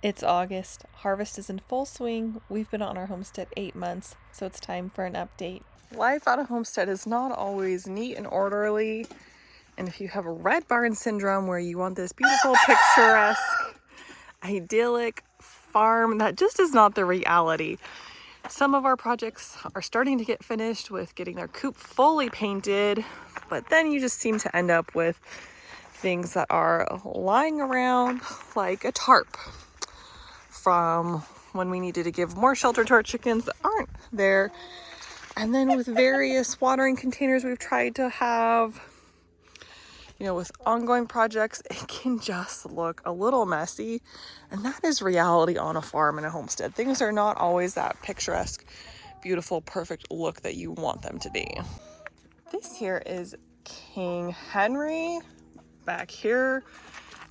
It's August. Harvest is in full swing. We've been on our homestead 8 months, so it's time for an update. Life on a homestead is not always neat and orderly. And if you have a red barn syndrome where you want this beautiful, picturesque, idyllic farm, that just is not the reality. Some of our projects are starting to get finished with getting their coop fully painted, but then you just seem to end up with things that are lying around like a tarp from when we needed to give more shelter to our chickens that aren't there. And then with various watering containers we've tried to have, with ongoing projects, it can just look a little messy. And that is reality on a farm and a homestead. Things are not always that picturesque, beautiful, perfect look that you want them to be. This here is King Henry. Back here,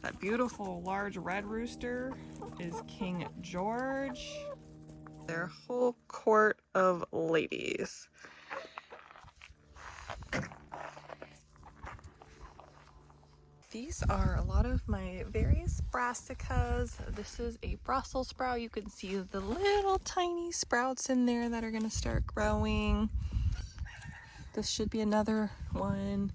that beautiful large red rooster is King George. Their whole court of ladies. These are a lot of my various brassicas. This is a Brussels sprout. You can see the little tiny sprouts in there that are going to start growing. This should be another one.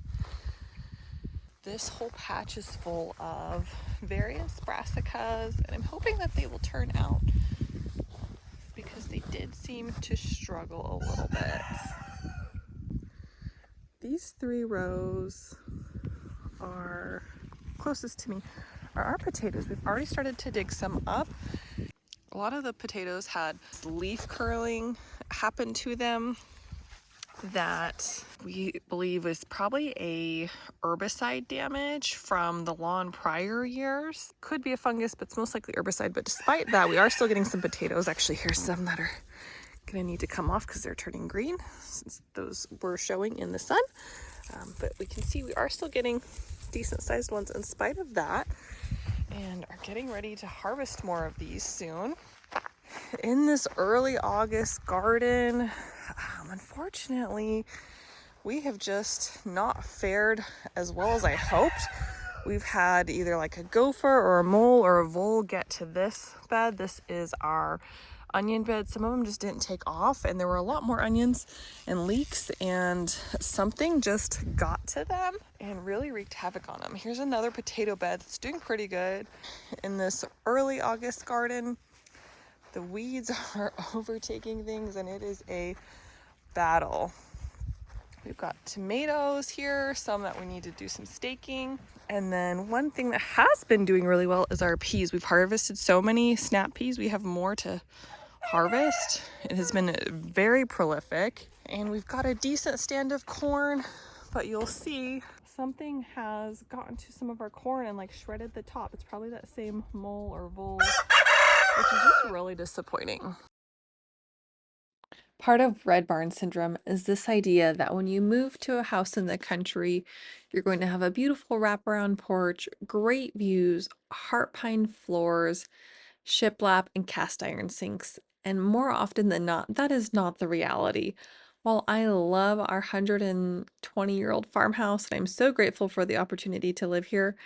This whole patch is full of various brassicas, and I'm hoping that they will turn out because they did seem to struggle a little bit. These 3 rows are closest to me are our potatoes. We've already started to dig some up. A lot of the potatoes had leaf curling happen to them that we believe is probably a herbicide damage from the lawn prior years. Could be a fungus, but it's most likely herbicide. But despite that, we are still getting some potatoes. Actually, here's some that are gonna need to come off because they're turning green since those were showing in the sun. But we can see we are still getting decent sized ones in spite of that, and are getting ready to harvest more of these soon. In this early August garden, unfortunately, we have just not fared as well as I hoped. We've had either like a gopher or a mole or a vole get to this bed. This is our onion bed. Some of them just didn't take off, and there were a lot more onions and leeks, and something just got to them and really wreaked havoc on them. Here's another potato bed that's doing pretty good. In this early August garden, the weeds are overtaking things, and it is a battle. We've got tomatoes here, some that we need to do some staking. And then one thing that has been doing really well is our peas. We've harvested so many snap peas. We have more to harvest. It has been very prolific, and we've got a decent stand of corn, but you'll see something has gotten to some of our corn and like shredded the top. It's probably that same mole or vole, which is just really disappointing. Part of red barn syndrome is this idea that when you move to a house in the country, you're going to have a beautiful wraparound porch, great views, heart pine floors, shiplap, and cast iron sinks. And more often than not, that is not the reality. While I love our 120-year-old farmhouse, and I'm so grateful for the opportunity to live here,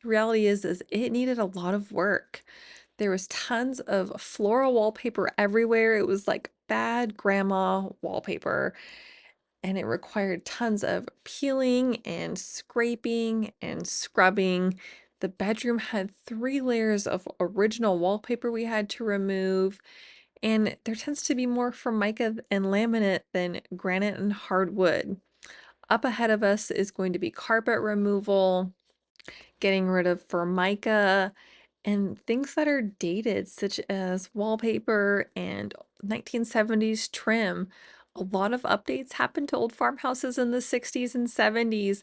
the reality is it needed a lot of work. There was tons of floral wallpaper everywhere. It was like bad grandma wallpaper, and it required tons of peeling and scraping and scrubbing. The bedroom had 3 layers of original wallpaper we had to remove, and there tends to be more formica and laminate than granite and hardwood. Up ahead of us is going to be carpet removal, getting rid of formica, and things that are dated, such as wallpaper and 1970s trim. A lot of updates happened to old farmhouses in the 60s and 70s,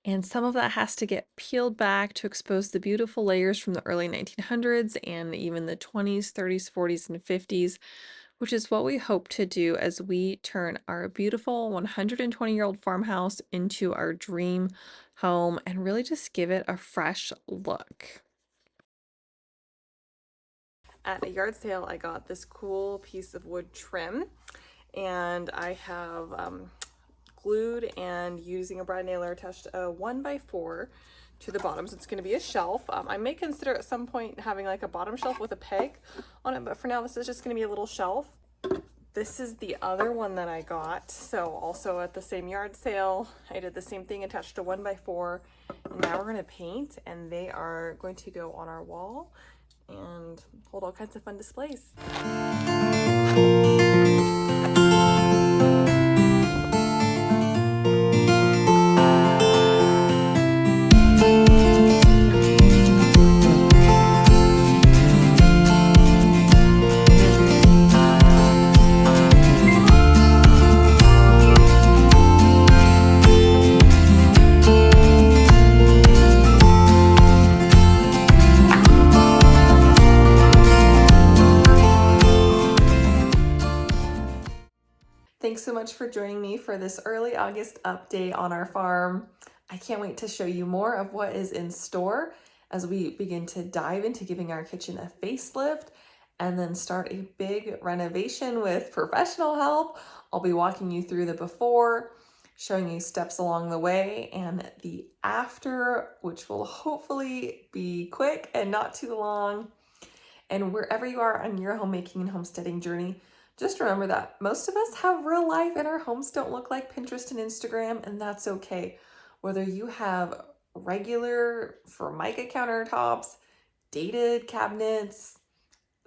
and some of that has to get peeled back to expose the beautiful layers from the early 1900s and even the 20s, 30s, 40s, and 50s, which is what we hope to do as we turn our beautiful 120-year-old farmhouse into our dream home and really just give it a fresh look. At a yard sale, I got this cool piece of wood trim, and I have glued and using a brad nailer attached a 1x4 to the bottom. So it's going to be a shelf. I may consider at some point having like a bottom shelf with a peg on it, but for now this is just going to be a little shelf. This is the other one that I got. So also at the same yard sale, I did the same thing, attached to 1x4. And now we're going to paint, and they are going to go on our wall and hold all kinds of fun displays. Thanks so much for joining me for this early August update on our farm. I can't wait to show you more of what is in store as we begin to dive into giving our kitchen a facelift and then start a big renovation with professional help. I'll be walking you through the before, showing you steps along the way, and the after, which will hopefully be quick and not too long. And wherever you are on your homemaking and homesteading journey, just remember that most of us have real life and our homes don't look like Pinterest and Instagram, and that's okay. Whether you have regular Formica countertops, dated cabinets,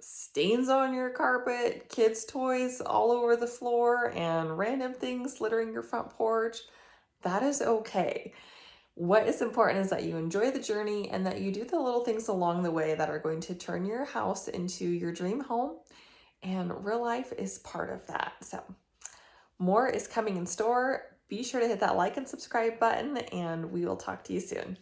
stains on your carpet, kids' toys all over the floor, and random things littering your front porch, that is okay. What is important is that you enjoy the journey and that you do the little things along the way that are going to turn your house into your dream home. And real life is part of that. So more is coming in store. Be sure to hit that like and subscribe button, and we will talk to you soon.